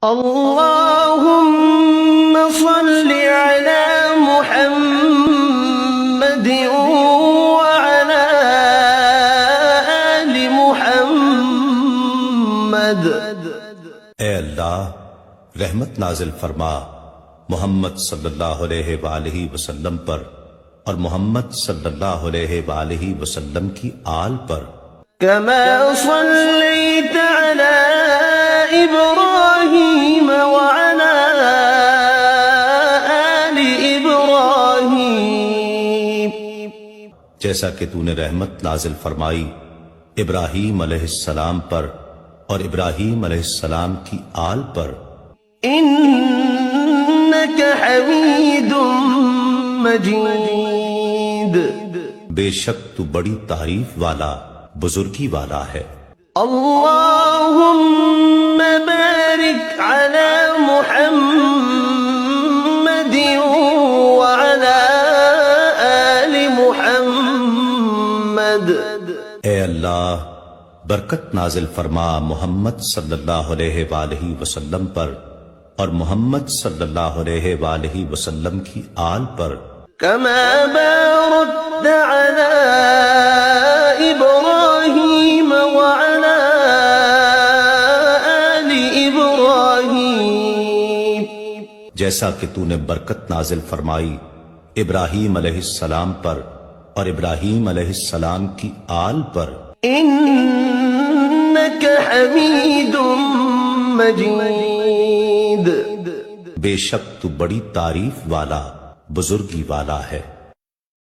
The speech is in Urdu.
اللهم صل على محمد وعلى آل محمد۔ اے اللہ رحمت نازل فرما محمد صلی اللہ علیہ وآلہ وسلم پر اور محمد صلی اللہ علیہ وآلہ وسلم کی آل پر۔ كما صليت على إبراهيم وعلى آل إبراهيم، جیسا کہ تو نے رحمت نازل فرمائی ابراہیم علیہ السلام پر اور ابراہیم علیہ السلام کی آل پر۔ إنك حميد مجيد، بے شک تو بڑی تعریف والا بزرگی والا ہے۔ اللهم بارك على محمد وعلى آل محمد۔ اے اللہ برکت نازل فرما محمد صلی اللہ علیہ وآلہ وسلم پر اور محمد صلی اللہ علیہ وآلہ وسلم کی آل پر۔ كما باركت على إبراهيم وعلى آل إبراهيم، جیسا کہ تو نے برکت نازل فرمائی ابراہیم علیہ السلام پر اور ابراہیم علیہ السلام کی آل پر۔ إنك حميد مجيد، بے شک تو بڑی تعریف والا بزرگی والا ہے۔